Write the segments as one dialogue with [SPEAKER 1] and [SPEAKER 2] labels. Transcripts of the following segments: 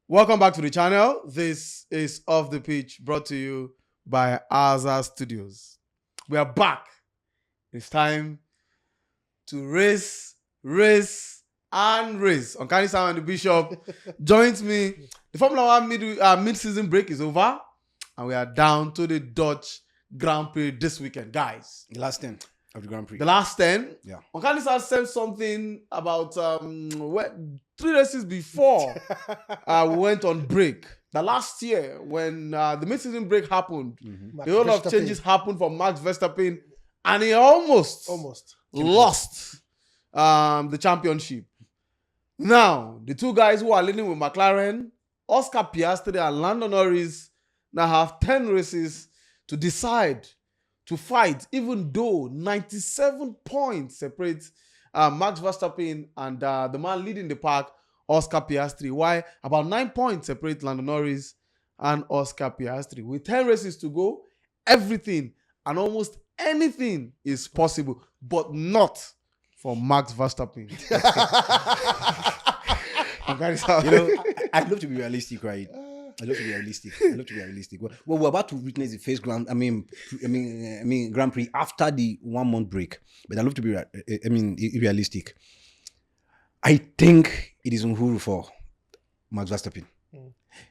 [SPEAKER 1] Welcome back to the channel. This is Off the Pitch, brought to you by Azar Studios. We are back. It's time to race. Uncanny Sam and the Bishop joins me. The Formula 1 mid-season break is over, and we are down to the Dutch Grand Prix this weekend, guys.
[SPEAKER 2] The last 10 of the Grand Prix.
[SPEAKER 1] The last 10?
[SPEAKER 2] Yeah.
[SPEAKER 1] Uncanny Sam said something about 3 races before we went on break. The last year, when the mid-season break happened, a whole lot of changes happened for Max Verstappen, and he almost lost the championship. Now, the two guys who are leading with McLaren, Oscar Piastri and Lando Norris, now have 10 races to decide, to fight, even though 97 points separate Max Verstappen and the man leading the pack, Oscar Piastri. Why? About 9 points separate Lando Norris and Oscar Piastri. With 10 races to go, everything and almost anything is possible, but not for Max Verstappen.
[SPEAKER 2] I'd love to be realistic, right? I'd love to be realistic. Well, we're about to witness the first Grand Prix after the 1 month break. But I'd love to be realistic. I think it is unhuru for Max Verstappen.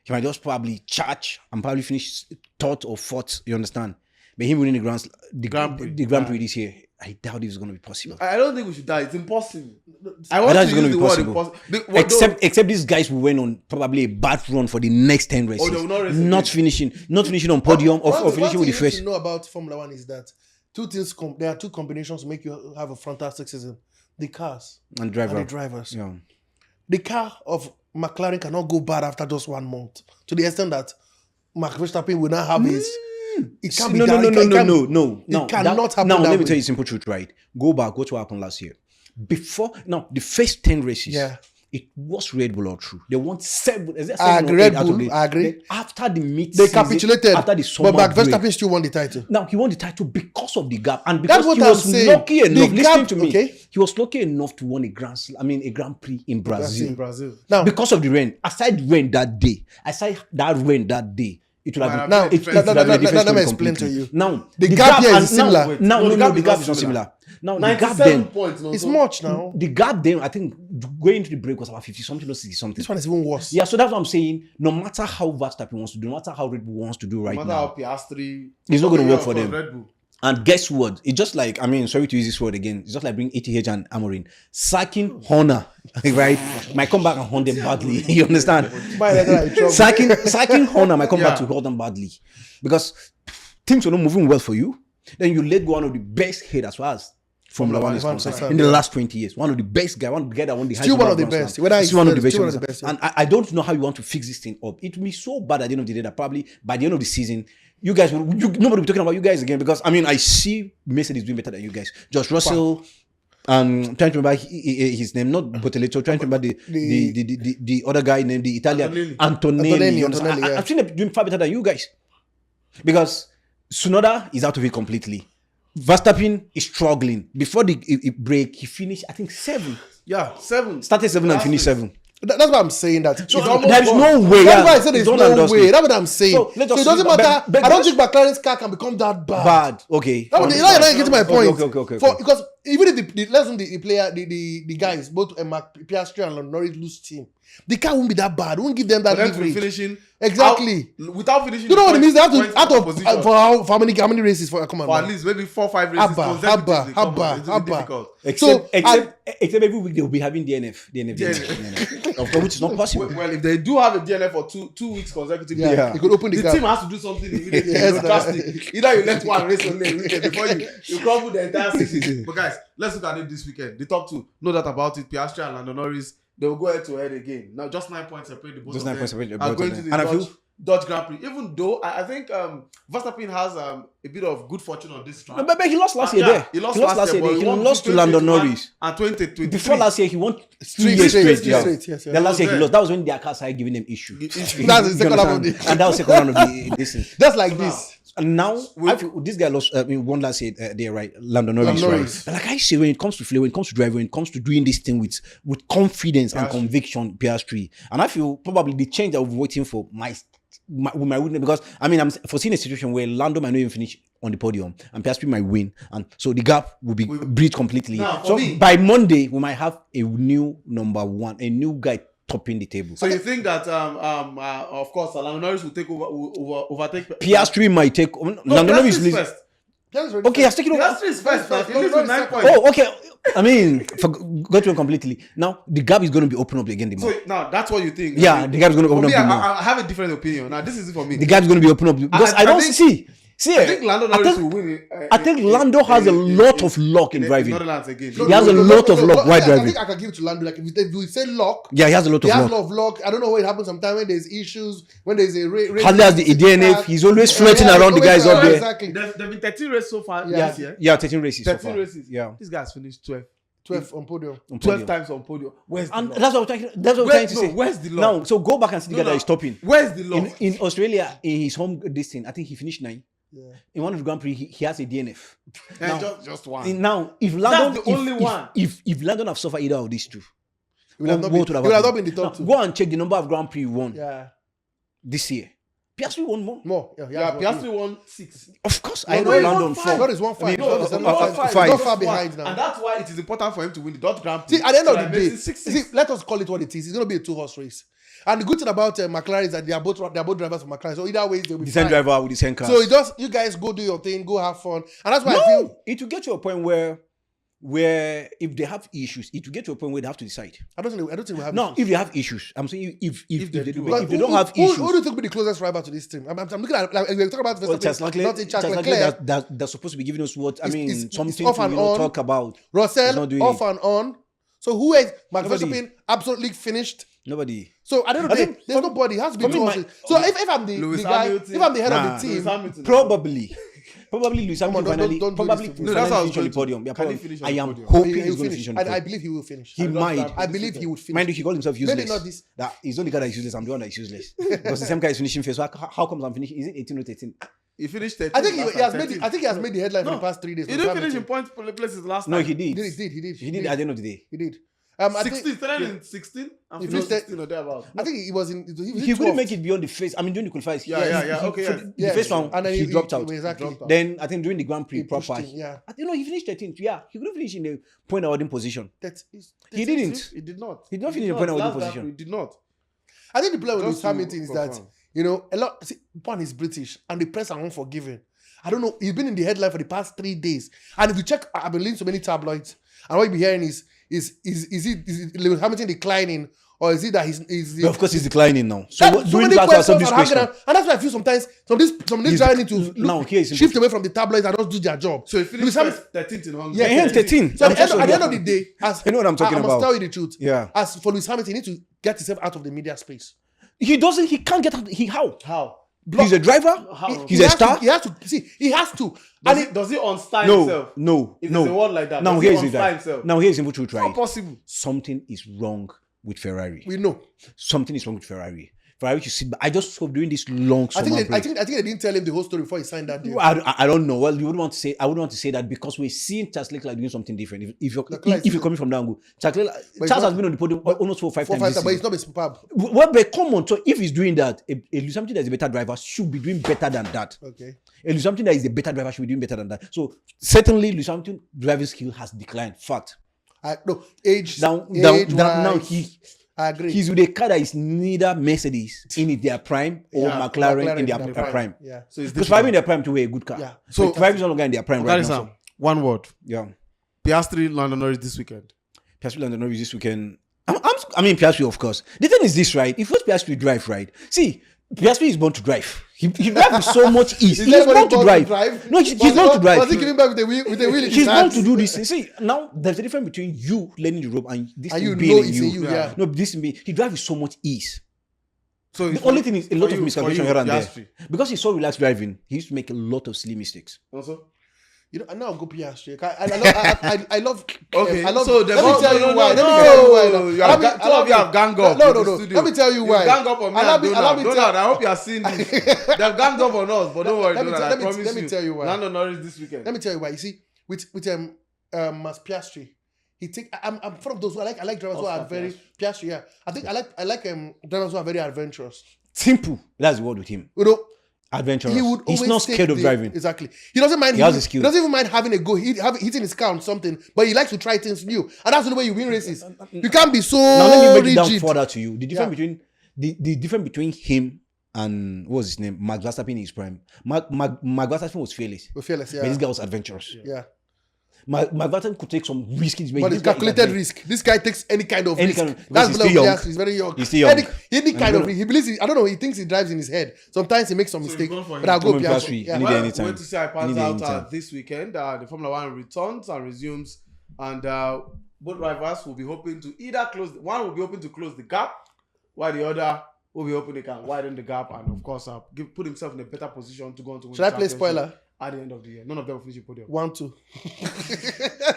[SPEAKER 2] He might just probably charge and probably finish third or fourth, you understand? But him winning the Grand Prix this year, I doubt it's going to be possible.
[SPEAKER 1] I don't think we should doubt. It's impossible.
[SPEAKER 2] I want to use the word impossible. Except these guys will went on probably a bad run for the next 10 races. Not finishing on podium or finishing with the first.
[SPEAKER 3] What you know about Formula 1 is that there are two combinations to make you have a fantastic season. The cars
[SPEAKER 2] and
[SPEAKER 3] the drivers.
[SPEAKER 2] Yeah.
[SPEAKER 3] The car of McLaren cannot go bad after just 1 month. To the extent that Max Verstappen will not have his... It can't be
[SPEAKER 2] no.
[SPEAKER 3] It cannot happen.
[SPEAKER 2] Now, let me tell you the simple truth, right? Go back, what happened last year. The first 10 races, it was Red Bull all through. They won 7.
[SPEAKER 3] I agree.
[SPEAKER 2] After the
[SPEAKER 3] they capitulated.
[SPEAKER 2] After the summer
[SPEAKER 3] but Max Verstappen
[SPEAKER 2] break,
[SPEAKER 3] still won the title.
[SPEAKER 2] Now, he won the title because of the gap. And because
[SPEAKER 3] That's what
[SPEAKER 2] he was
[SPEAKER 3] I'm
[SPEAKER 2] lucky
[SPEAKER 3] saying.
[SPEAKER 2] enough,
[SPEAKER 3] The
[SPEAKER 2] listen
[SPEAKER 3] gap,
[SPEAKER 2] to me,
[SPEAKER 3] okay?
[SPEAKER 2] he was lucky enough to win a Grand Prix in Brazil.
[SPEAKER 3] Now,
[SPEAKER 2] Because of the rain. Aside that rain that day, it would have been...
[SPEAKER 3] Now, let me explain to you.
[SPEAKER 2] Now,
[SPEAKER 3] the gap here is similar.
[SPEAKER 2] The gap is not similar. Now, the gap then...
[SPEAKER 1] points.
[SPEAKER 3] It's much now.
[SPEAKER 2] The gap then, I think, going into the break was about 50-something or 60-something.
[SPEAKER 3] This one is even worse.
[SPEAKER 2] Yeah, so that's what I'm saying. No matter how Verstappen wants to do, no matter how Red Bull wants to do right now,
[SPEAKER 1] no matter how Piastri...
[SPEAKER 2] It's not going to work for them.
[SPEAKER 1] Red Bull.
[SPEAKER 2] And guess what? It's just like, sorry to use this word again. It's just like bringing ETH and Amorin. Sacking Horner, right? Might come back and hunt them badly. You understand? Sacking Horner might come back to hold them badly. Because things are not moving well for you. Then you let go one of the best head as far as Formula 1 is concerned in the last 20 years. One of the best guys, one guy that won the
[SPEAKER 3] Still one of the best.
[SPEAKER 2] Still one of the best. And I don't know how you want to fix this thing up. It will be so bad at the end of the day that probably by the end of the season, you guys nobody will be talking about you guys again, because I see Mercedes doing better than you guys. Josh Russell, trying to remember his name, not Botteleto, trying to remember the other guy named the Italian Antonelli. I've seen them doing far better than you guys, because Tsunoda is out of it completely. Verstappen is struggling. Before the break, he finished, I think, 7.
[SPEAKER 1] Yeah, 7.
[SPEAKER 2] Started 7 and finished 7.
[SPEAKER 3] That's what I'm saying. That
[SPEAKER 2] there's no way.
[SPEAKER 3] That's why I said there's no way. That's what I'm saying. So it doesn't matter. I don't think McLaren's car can become that bad.
[SPEAKER 2] Okay.
[SPEAKER 3] You're not getting my point.
[SPEAKER 2] Okay.
[SPEAKER 3] Because even if the guys, both Piastri and Norris lose team, the car won't be that bad. Won't give them that leverage.
[SPEAKER 1] Finishing
[SPEAKER 3] exactly
[SPEAKER 1] without finishing.
[SPEAKER 3] You know what it means? They have to out of for how many races for? Come on,
[SPEAKER 1] for at least maybe 4-5 races.
[SPEAKER 3] Habba.
[SPEAKER 2] Except every week they will be having DNF. Of course, which is not possible.
[SPEAKER 1] Well, if they do have a DNF for 2 weeks consecutively,
[SPEAKER 3] you could open the
[SPEAKER 1] team has to do something immediately. Drastic. Either you let one race only before you crumble the entire season. But guys, let's look at it this weekend. The top 2, no doubt about it. Piastri and Lando Norris, they will go head to head again. Now, just 9 points separate the both of them.
[SPEAKER 2] And
[SPEAKER 1] Dutch Grand Prix. Even though I think Verstappen has a bit of good fortune on this track.
[SPEAKER 2] But he lost last year there.
[SPEAKER 1] He lost last year.
[SPEAKER 2] He lost to Lando Norris.
[SPEAKER 1] And 2023.
[SPEAKER 2] Before last year, he won 3 years straight.
[SPEAKER 3] Yes.
[SPEAKER 2] Then last year he lost. That was when their car started giving them issue.
[SPEAKER 3] That's the second round of the.
[SPEAKER 2] And that was second round of the this thing.
[SPEAKER 3] Just like this.
[SPEAKER 2] And now, I feel this guy lost. Won last year there, right? Lando Norris, right? But like I say, when it comes to flavor, when it comes to driving, when it comes to doing this thing with confidence and conviction, Piastri. And I feel probably the change that we're waiting for with my win, because I mean I'm foreseeing a situation where Lando might not even finish on the podium and Piastri might win, and so the gap will be bridged completely. So by Monday we might have a new number one, a new guy topping the table.
[SPEAKER 1] So you think that of course Lando Norris will overtake
[SPEAKER 2] Piastri might take Lando Norris is first. Okay, he has taken over.
[SPEAKER 1] Piastri is first. He leads with 9 points.
[SPEAKER 2] Oh, okay. I mean, got to completely. Now the gap is going to be open up again. The
[SPEAKER 1] so now that's what you think.
[SPEAKER 2] Yeah, the gap is going to open up.
[SPEAKER 1] I have a different opinion. Now this is it for me.
[SPEAKER 2] The gap is going to be open up because I don't see.
[SPEAKER 1] I think Lando Norris will win it.
[SPEAKER 2] I think Lando has a lot of luck in driving.
[SPEAKER 1] Again.
[SPEAKER 2] He has a lot of luck while driving.
[SPEAKER 3] I think I can give it to Lando. Like if we say luck,
[SPEAKER 2] yeah, he has a lot of luck.
[SPEAKER 3] He has a lot of luck. I don't know what happens sometimes when there's issues, when there's a race.
[SPEAKER 2] Hardly has the DNF. He's always flirting around the guys up there.
[SPEAKER 3] Exactly.
[SPEAKER 1] There've been 13 races so far.
[SPEAKER 2] Yeah, 13 races.
[SPEAKER 1] 13 races.
[SPEAKER 2] Yeah.
[SPEAKER 1] This guy's finished
[SPEAKER 3] 12 on podium.
[SPEAKER 1] 12 times on podium. Where's the luck?
[SPEAKER 2] That's what we're trying to say.
[SPEAKER 1] Where's the luck?
[SPEAKER 2] Now, so go back and see the guy that is stopping.
[SPEAKER 1] Where's the luck?
[SPEAKER 2] In Australia, in his home distance, I think he finished 9.
[SPEAKER 3] Yeah.
[SPEAKER 2] In one of the Grand Prix, he has a DNF.
[SPEAKER 1] Now, just one.
[SPEAKER 2] Now, if Lando,
[SPEAKER 1] that's the only one.
[SPEAKER 2] If Lando have suffered either of these two,
[SPEAKER 3] he would have not been the top two.
[SPEAKER 2] Go and check the number of Grand Prix he won.
[SPEAKER 3] Yeah.
[SPEAKER 2] This year. Piastri won more.
[SPEAKER 1] Yeah, Piastri won 6.
[SPEAKER 2] Of course, I know Lando won 4.
[SPEAKER 3] Norris won 5.
[SPEAKER 1] He's
[SPEAKER 3] not far behind now.
[SPEAKER 1] And that's why it is important for him to win the Dutch Grand Prix.
[SPEAKER 3] See, at the end of the day, see, let us call it what it is. It's going to be a 2-horse race. And the good thing about McLaren is that they are both drivers for McLaren. So either way, they'll be
[SPEAKER 2] the same driver with the same car.
[SPEAKER 3] So you guys go do your thing, go have fun. And that's why I feel
[SPEAKER 2] it will get to a point where if they have issues, it will get to a point where they have to decide.
[SPEAKER 3] I don't think we have
[SPEAKER 2] issues. If they have issues, I'm saying if they don't have
[SPEAKER 3] issues.
[SPEAKER 2] Who
[SPEAKER 3] do you think will be the closest rival to this team? I'm looking at we're talking about Verstappen, not in
[SPEAKER 2] Leclerc. They're supposed to be giving us what something
[SPEAKER 3] off and on.
[SPEAKER 2] Talk about.
[SPEAKER 3] Russell off and on. So who is Max Verstappen absolutely finished?
[SPEAKER 2] Nobody.
[SPEAKER 3] So I don't know. There's nobody. It has to be 2 horses. So if I'm the guy, if I'm the head of the team,
[SPEAKER 2] probably Lewis Hamilton finally finish on the podium. I am hoping he's going to finish on the podium.
[SPEAKER 3] I believe he will finish.
[SPEAKER 2] He might.
[SPEAKER 3] I believe he would finish.
[SPEAKER 2] Mind you, he called himself useless.
[SPEAKER 3] Maybe not this.
[SPEAKER 2] That he's the only guy that is useless. I'm the one that is useless. Because the same guy is finishing first. So how comes I'm finishing? Is it 18 or 13?
[SPEAKER 1] He finished 13.
[SPEAKER 3] I think he has made the headline for the past 3 days.
[SPEAKER 1] He didn't finish in points places last time.
[SPEAKER 2] No, he did.
[SPEAKER 3] He
[SPEAKER 2] did at the end of the day.
[SPEAKER 3] He did.
[SPEAKER 1] 16.
[SPEAKER 3] He finished 16
[SPEAKER 1] or thereabout.
[SPEAKER 3] I think he was in.
[SPEAKER 2] He couldn't make it beyond the face. I mean, during the qualifiers. The first round,
[SPEAKER 3] and then
[SPEAKER 2] he dropped out.
[SPEAKER 3] Exactly.
[SPEAKER 2] Then I think during the Grand Prix proper,
[SPEAKER 3] he
[SPEAKER 2] finished 13th. Yeah, he couldn't finish in the point awarding position. He didn't.
[SPEAKER 1] He did not.
[SPEAKER 2] He did not finish in the point awarding position.
[SPEAKER 1] He did not.
[SPEAKER 3] I think the problem with Hamilton is that a lot. One is British, and the press are unforgiving. I don't know. He's been in the headline for the past 3 days, and if you check, I've been reading so many tabloids, and what you'll be hearing is Lewis Hamilton declining, or is it that he's
[SPEAKER 2] of course he's declining now. So
[SPEAKER 3] many questions are hanging around, and that's why I feel sometimes some of these guys need to shift away from the tabloids and just do their job.
[SPEAKER 1] So he finished 13th in Hungary.
[SPEAKER 2] Yeah, 13.
[SPEAKER 3] So at the end of the day,
[SPEAKER 2] you know what I'm talking
[SPEAKER 3] about. I must tell you the truth.
[SPEAKER 2] Yeah.
[SPEAKER 3] As for Lewis Hamilton, he needs to get himself out of the media space.
[SPEAKER 2] He doesn't. He can't get out.
[SPEAKER 1] How?
[SPEAKER 2] He's a driver. He's a star.
[SPEAKER 3] He has to. See, he has to.
[SPEAKER 1] Does he unstyle himself?
[SPEAKER 2] No.
[SPEAKER 1] If there's a word like that,
[SPEAKER 2] now
[SPEAKER 1] here's himself?
[SPEAKER 2] Now here's the truth, right?
[SPEAKER 1] Not possible.
[SPEAKER 2] Something is wrong with Ferrari.
[SPEAKER 3] We know
[SPEAKER 2] something is wrong with Ferrari. Ferrari should sit back. I just hope during this long summer break.
[SPEAKER 3] I think they didn't tell him the whole story before he signed that deal.
[SPEAKER 2] I don't know. Well, you wouldn't want to say. I wouldn't want to say that because we're seeing Charles Leclerc doing something different. If you're coming from that angle, Charles has been on the podium almost 4 or 5 times.
[SPEAKER 3] But he's not been superb.
[SPEAKER 2] Well, but come on. So if he's doing that, something that is a better driver should be doing better than that.
[SPEAKER 3] Okay.
[SPEAKER 2] Something that is a better driver should be doing better than that. So certainly, Lewis Hamilton's driving skill has declined. Fact.
[SPEAKER 3] Age.
[SPEAKER 2] Now I agree. He's with a car that is neither Mercedes in their prime or McLaren in their prime.
[SPEAKER 3] Yeah.
[SPEAKER 2] So it's because Ferrari in their prime to wear a good car.
[SPEAKER 3] Yeah.
[SPEAKER 2] So Ferrari is no longer in their prime right now. So.
[SPEAKER 1] One word.
[SPEAKER 2] Yeah.
[SPEAKER 1] Piastri, Lando Norris this weekend.
[SPEAKER 2] Piastri, Lando Norris this weekend. I mean Piastri, of course. The thing is this, right? If first Piastri drive, right? See, Piastri is born to drive. He drives with so much ease. He's born to drive. No, he's born to drive.
[SPEAKER 3] Was he giving back with the wheel?
[SPEAKER 2] He's born to do this. See, now there's a difference between you learning the rope and this thing being in you.
[SPEAKER 3] Yeah.
[SPEAKER 2] No, this thing being. He drives with so much ease.
[SPEAKER 1] So
[SPEAKER 2] The only thing is a lot
[SPEAKER 1] for
[SPEAKER 2] of
[SPEAKER 1] you-
[SPEAKER 2] miscalculation
[SPEAKER 1] for you,
[SPEAKER 2] here and there.
[SPEAKER 1] Piastri.
[SPEAKER 2] Because he's so relaxed driving, he used to make a lot of silly mistakes.
[SPEAKER 1] Also.
[SPEAKER 3] You know, and now I'll go Piastri. I love.
[SPEAKER 1] Okay,
[SPEAKER 3] I love.
[SPEAKER 1] so
[SPEAKER 3] let me tell you why. Let me tell you why. Now.
[SPEAKER 1] Two of you have gang up.
[SPEAKER 3] No,
[SPEAKER 1] in
[SPEAKER 3] no,
[SPEAKER 1] the
[SPEAKER 3] no.
[SPEAKER 1] studio.
[SPEAKER 3] Let me tell you why.
[SPEAKER 1] Gang up on me
[SPEAKER 3] Allow
[SPEAKER 1] and
[SPEAKER 3] me- allow me
[SPEAKER 1] Donald.
[SPEAKER 3] tell-
[SPEAKER 1] Donald, I hope you are seeing this. They've ganged up on us, but don't worry,
[SPEAKER 3] Let me
[SPEAKER 1] Donald.
[SPEAKER 3] tell-
[SPEAKER 1] I
[SPEAKER 3] let me-
[SPEAKER 1] promise
[SPEAKER 3] let me
[SPEAKER 1] you.
[SPEAKER 3] tell you why.
[SPEAKER 1] Lando Norris this weekend.
[SPEAKER 3] Let me tell you why. You see, with Max Piastri, I'm one of those who I like drivers who are
[SPEAKER 1] Oscar
[SPEAKER 3] very Piastri. Yeah, I think I like drivers who are very adventurous.
[SPEAKER 2] Simple. That's the word with him.
[SPEAKER 3] You know,
[SPEAKER 2] Adventurous.
[SPEAKER 3] he would
[SPEAKER 2] He's
[SPEAKER 3] always
[SPEAKER 2] not
[SPEAKER 3] take
[SPEAKER 2] scared of driving.
[SPEAKER 3] Exactly. He doesn't mind.
[SPEAKER 2] He has the skill.
[SPEAKER 3] He doesn't even mind having a go. Hitting his car on something, but he likes to try things new, and that's the way you win races. You can't be so
[SPEAKER 2] Now let me break it down
[SPEAKER 3] rigid.
[SPEAKER 2] further to you. The difference between the difference between him and what was his name? Max Verstappen in his prime. Max Verstappen was fearless.
[SPEAKER 3] We're fearless,
[SPEAKER 2] But this guy was adventurous.
[SPEAKER 3] yeah.
[SPEAKER 2] Max Verstappen could take some risky.
[SPEAKER 3] But it's calculated risk. This guy takes any kind of risk.
[SPEAKER 2] because
[SPEAKER 3] That's
[SPEAKER 2] he's
[SPEAKER 3] the
[SPEAKER 2] still
[SPEAKER 3] level
[SPEAKER 2] young.
[SPEAKER 3] of Piastri. He's very young.
[SPEAKER 2] He's still young.
[SPEAKER 3] Any kind of risk. He believes. I don't know. He thinks he drives in his head. Sometimes he makes some mistake.
[SPEAKER 1] going for
[SPEAKER 3] But I'll go
[SPEAKER 2] Come on,
[SPEAKER 3] Piastri.
[SPEAKER 2] Piastri.
[SPEAKER 3] Yeah.
[SPEAKER 2] Any day,
[SPEAKER 1] Well,
[SPEAKER 2] anytime.
[SPEAKER 1] wait to see how it pans
[SPEAKER 2] Any day,
[SPEAKER 1] out
[SPEAKER 2] anytime.
[SPEAKER 1] this weekend. The Formula One returns and resumes, and both drivers will be hoping to either close. One will be hoping to close the gap, while the other will be hoping they can widen the gap, and of course, put himself in a better position to go on to win
[SPEAKER 3] Should
[SPEAKER 1] the
[SPEAKER 3] I play
[SPEAKER 1] championship
[SPEAKER 3] spoiler?
[SPEAKER 1] at the end of the year? None of them will finish the podium.
[SPEAKER 3] 1-2.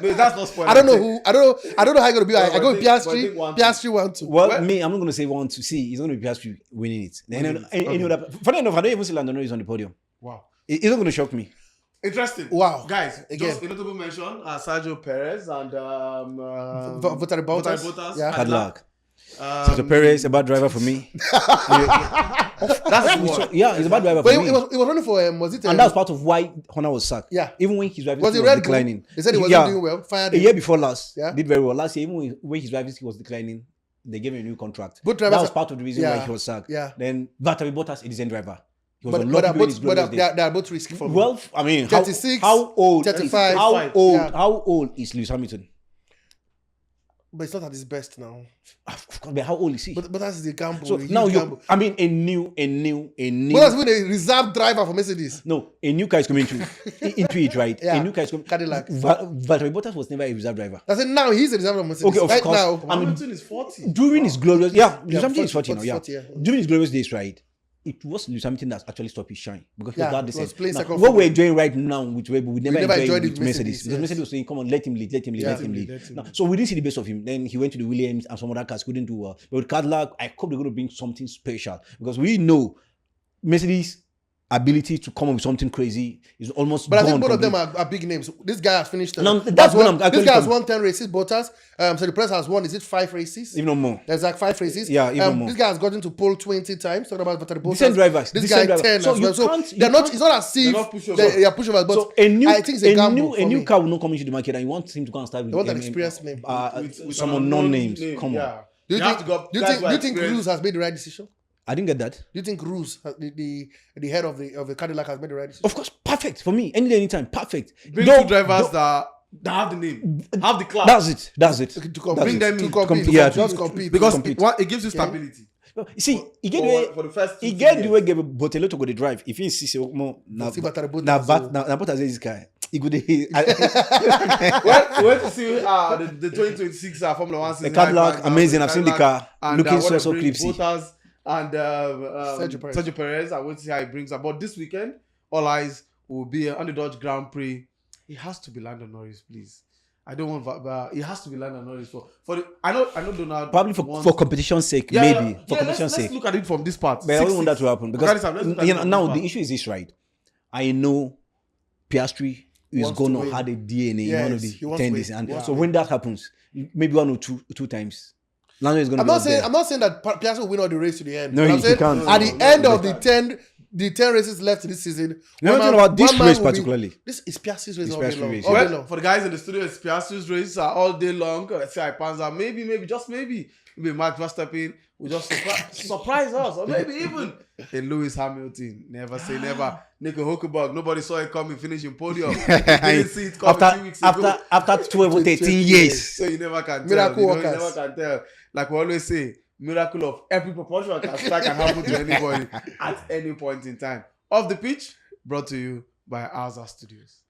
[SPEAKER 1] No, that's not spoiler.
[SPEAKER 3] I don't know who. I don't know how it's gonna be. I go with
[SPEAKER 1] but I
[SPEAKER 3] Piastri.
[SPEAKER 1] think 1-2.
[SPEAKER 3] Piastri 1-2.
[SPEAKER 2] Well,
[SPEAKER 1] Well-
[SPEAKER 2] me, I'm not going to say one to see. He's going to be Piastri winning it.
[SPEAKER 1] Winning it.
[SPEAKER 2] Any other, funny enough, I don't even see Lando Norris on the podium.
[SPEAKER 1] Wow.
[SPEAKER 2] It's not going to shock me.
[SPEAKER 1] Interesting.
[SPEAKER 3] Wow.
[SPEAKER 1] Guys,
[SPEAKER 3] Again.
[SPEAKER 1] just a notable mention, Sergio Perez and
[SPEAKER 3] Valtteri Bottas.
[SPEAKER 1] Bottas.
[SPEAKER 3] Yeah.
[SPEAKER 2] Bad luck.
[SPEAKER 1] Um,
[SPEAKER 2] Sergio Perez, a bad driver for me.
[SPEAKER 1] That's what.
[SPEAKER 2] Yeah, he's a bad driver
[SPEAKER 3] But
[SPEAKER 2] for
[SPEAKER 3] it
[SPEAKER 2] me.
[SPEAKER 3] was running for was it?
[SPEAKER 2] And that's part of why Honda was sacked.
[SPEAKER 3] Yeah.
[SPEAKER 2] Even when his driving
[SPEAKER 3] Was it
[SPEAKER 2] skill was
[SPEAKER 3] Red Bull?
[SPEAKER 2] declining.
[SPEAKER 3] They said he wasn't doing well. Fired
[SPEAKER 2] A
[SPEAKER 3] him.
[SPEAKER 2] year before last,
[SPEAKER 3] Yeah.
[SPEAKER 2] did very well. Last year, even when his driving skill was declining, they gave him a new contract.
[SPEAKER 3] Good
[SPEAKER 2] That
[SPEAKER 3] drivers
[SPEAKER 2] was
[SPEAKER 3] are-
[SPEAKER 2] part of the reason
[SPEAKER 3] yeah,
[SPEAKER 2] why he was sacked.
[SPEAKER 3] yeah.
[SPEAKER 2] Then Valtteri Bottas, a decent driver. He was
[SPEAKER 3] But
[SPEAKER 2] unlucky
[SPEAKER 3] they're
[SPEAKER 2] during
[SPEAKER 3] both
[SPEAKER 2] his glorious days.
[SPEAKER 3] they are both risky for me.
[SPEAKER 2] Well, I mean,
[SPEAKER 3] 36,
[SPEAKER 2] how old?
[SPEAKER 3] 35.
[SPEAKER 2] How
[SPEAKER 3] Yeah.
[SPEAKER 2] old is Lewis Hamilton?
[SPEAKER 3] But it's not at his best now.
[SPEAKER 2] But how old is he?
[SPEAKER 3] But that's the gamble.
[SPEAKER 2] So
[SPEAKER 3] the
[SPEAKER 2] now
[SPEAKER 3] huge
[SPEAKER 2] you,
[SPEAKER 3] gamble.
[SPEAKER 2] I mean, a new.
[SPEAKER 3] But that's been a reserve driver for Mercedes.
[SPEAKER 2] No, a new car is coming into it, right?
[SPEAKER 3] Yeah.
[SPEAKER 2] A new car is coming.
[SPEAKER 3] Cadillac.
[SPEAKER 2] Valtteri Bottas was never a reserve driver.
[SPEAKER 3] That's it. Now he's a reserve for Mercedes.
[SPEAKER 2] Okay, of
[SPEAKER 3] right
[SPEAKER 2] course.
[SPEAKER 3] now.
[SPEAKER 2] I mean,
[SPEAKER 1] Hamilton is 40.
[SPEAKER 2] During his glorious, Lewis Hamilton is
[SPEAKER 3] 40
[SPEAKER 2] 40 now, yeah.
[SPEAKER 3] 40, yeah.
[SPEAKER 2] During his glorious days, right? It was Lewis Hamilton that actually stopped his shine because he
[SPEAKER 3] Yeah,
[SPEAKER 2] was that
[SPEAKER 3] he was
[SPEAKER 2] decent.
[SPEAKER 3] playing
[SPEAKER 2] Now,
[SPEAKER 3] second
[SPEAKER 2] what
[SPEAKER 3] fiddle.
[SPEAKER 2] we're doing right now with Red Bull, we never
[SPEAKER 3] never
[SPEAKER 2] enjoyed
[SPEAKER 3] enjoyed
[SPEAKER 2] it
[SPEAKER 3] it
[SPEAKER 2] with
[SPEAKER 3] with
[SPEAKER 2] Mercedes.
[SPEAKER 3] Mercedes,
[SPEAKER 2] Because
[SPEAKER 3] yes.
[SPEAKER 2] Mercedes was saying, "Come on, let him lead." Now, so we didn't see the best of him. Then he went to the Williams and some other cars couldn't do well. But with Cadillac, I hope they're going to bring something special because we know Mercedes' ability to come up with something crazy is almost
[SPEAKER 3] But I
[SPEAKER 2] gone
[SPEAKER 3] think both of them
[SPEAKER 2] completely.
[SPEAKER 3] are big names. This guy has finished.
[SPEAKER 2] No, that's what I'm
[SPEAKER 3] This
[SPEAKER 2] actually
[SPEAKER 3] guy has
[SPEAKER 2] coming-
[SPEAKER 3] won 10 races. Bottas. So the press has won. Is it 5 races?
[SPEAKER 2] Even more.
[SPEAKER 3] There's like 5 races.
[SPEAKER 2] Yeah, even more.
[SPEAKER 3] This guy has gotten to pole 20 times. Talking about Valtteri Bottas.
[SPEAKER 2] Decent drivers,
[SPEAKER 3] This
[SPEAKER 2] decent
[SPEAKER 3] guy
[SPEAKER 2] drivers.
[SPEAKER 3] 10
[SPEAKER 2] So
[SPEAKER 3] as
[SPEAKER 2] you
[SPEAKER 3] well. So
[SPEAKER 2] can't- you
[SPEAKER 3] they're not.
[SPEAKER 2] can't-
[SPEAKER 3] It's not as if
[SPEAKER 1] not pushovers.
[SPEAKER 3] they are pushovers. But
[SPEAKER 2] So a new,
[SPEAKER 3] I think it's a gamble.
[SPEAKER 2] a new car will not come into the market, and you want him to go and start with
[SPEAKER 3] They want an experienced name.
[SPEAKER 1] With
[SPEAKER 2] some
[SPEAKER 1] an
[SPEAKER 2] unknown
[SPEAKER 1] unknown
[SPEAKER 2] names.
[SPEAKER 1] name,
[SPEAKER 2] Come on.
[SPEAKER 1] yeah.
[SPEAKER 3] Do you
[SPEAKER 1] have
[SPEAKER 3] think?
[SPEAKER 1] to go-
[SPEAKER 3] Do you
[SPEAKER 1] guys
[SPEAKER 3] think?
[SPEAKER 1] who
[SPEAKER 3] Do
[SPEAKER 1] are
[SPEAKER 3] you think
[SPEAKER 1] experienced.
[SPEAKER 3] Cruz has made the right decision?
[SPEAKER 2] I didn't get that.
[SPEAKER 3] Do you think Cruz, the head of the Cadillac, has made the right decision?
[SPEAKER 2] Of course, perfect for me. Any day, anytime, perfect.
[SPEAKER 1] Bring
[SPEAKER 2] Don't-
[SPEAKER 1] two drivers
[SPEAKER 2] don't-
[SPEAKER 1] that have the name, have the class.
[SPEAKER 2] That's it.
[SPEAKER 3] To
[SPEAKER 2] That's
[SPEAKER 3] compete,
[SPEAKER 1] Bring them
[SPEAKER 3] to
[SPEAKER 1] in.
[SPEAKER 3] compete,
[SPEAKER 2] Yeah,
[SPEAKER 3] just compete.
[SPEAKER 1] because
[SPEAKER 2] compete.
[SPEAKER 1] it gives you stability.
[SPEAKER 2] You see, he get
[SPEAKER 1] For the first
[SPEAKER 2] he
[SPEAKER 1] 2
[SPEAKER 2] get the
[SPEAKER 1] years.
[SPEAKER 2] way give Botello to go the drive. If he sees more na
[SPEAKER 3] See Valtteri Bottas,
[SPEAKER 2] na
[SPEAKER 3] so-
[SPEAKER 2] Bottas this guy. He go dey
[SPEAKER 1] We went to see the 2026 Formula One season.
[SPEAKER 2] The Cadillac,
[SPEAKER 1] High
[SPEAKER 2] amazing. I've seen the car.
[SPEAKER 1] and,
[SPEAKER 2] Looking
[SPEAKER 1] what
[SPEAKER 2] so
[SPEAKER 1] they bring,
[SPEAKER 2] clipsy.
[SPEAKER 1] Bottas and
[SPEAKER 3] Sergio
[SPEAKER 1] Sergio Perez. I want to see how he brings up. But this weekend, all eyes will be on the Dutch Grand Prix. It has to be Lando Norris, please. I don't want. It has to be Lando Norris for the. I know. Donald.
[SPEAKER 2] Probably for competition's sake, maybe for competition's
[SPEAKER 1] let's
[SPEAKER 2] sake.
[SPEAKER 1] look at it from this part.
[SPEAKER 2] But I don't want that to happen because
[SPEAKER 1] Let's look at it
[SPEAKER 2] you know,
[SPEAKER 1] from
[SPEAKER 2] now
[SPEAKER 1] this
[SPEAKER 2] the
[SPEAKER 1] part.
[SPEAKER 2] issue is this, right? I know Piastri is
[SPEAKER 3] Wants
[SPEAKER 2] going
[SPEAKER 3] to
[SPEAKER 2] to
[SPEAKER 3] win.
[SPEAKER 2] have a DNA in one of
[SPEAKER 3] Yes, he
[SPEAKER 2] the
[SPEAKER 3] wants to
[SPEAKER 2] 10
[SPEAKER 3] win.
[SPEAKER 2] days, and
[SPEAKER 3] Yeah.
[SPEAKER 2] so when that happens, maybe 1 or 2 times, Lando is going to
[SPEAKER 3] I'm
[SPEAKER 2] be
[SPEAKER 3] not
[SPEAKER 2] up
[SPEAKER 3] saying
[SPEAKER 2] there.
[SPEAKER 3] I'm not saying that Piastri will win all the race to the end.
[SPEAKER 2] No,
[SPEAKER 3] But
[SPEAKER 2] he
[SPEAKER 3] I'm saying
[SPEAKER 2] can't.
[SPEAKER 3] at
[SPEAKER 2] No,
[SPEAKER 3] the
[SPEAKER 2] no,
[SPEAKER 3] end
[SPEAKER 1] no,
[SPEAKER 3] of the 10 races left this season.
[SPEAKER 2] We're
[SPEAKER 3] one
[SPEAKER 2] not talking
[SPEAKER 3] man-
[SPEAKER 2] about this
[SPEAKER 3] one man
[SPEAKER 2] race
[SPEAKER 3] will be-
[SPEAKER 2] particularly.
[SPEAKER 3] This is Piastri's race
[SPEAKER 2] It's
[SPEAKER 3] all day
[SPEAKER 2] Piastri's
[SPEAKER 3] long.
[SPEAKER 2] race,
[SPEAKER 3] All
[SPEAKER 2] yeah.
[SPEAKER 3] day long.
[SPEAKER 1] For the guys in the studio, it's Piastri's races are all day long. See how it pans out. Maybe, just maybe Max Verstappen will just surprise us. Or maybe even in Lewis Hamilton. Never say never. Nico Hulkenberg, nobody saw it coming, finishing podium. Didn't see it coming 2 weeks ago.
[SPEAKER 2] after 12 or 13 years.
[SPEAKER 1] So you never can tell.
[SPEAKER 3] Miracle
[SPEAKER 1] You
[SPEAKER 3] workers.
[SPEAKER 1] never can tell. Like we always say, miracle of every proportion can happen to anybody at any point in time. Off the pitch, brought to you by Alza Studios.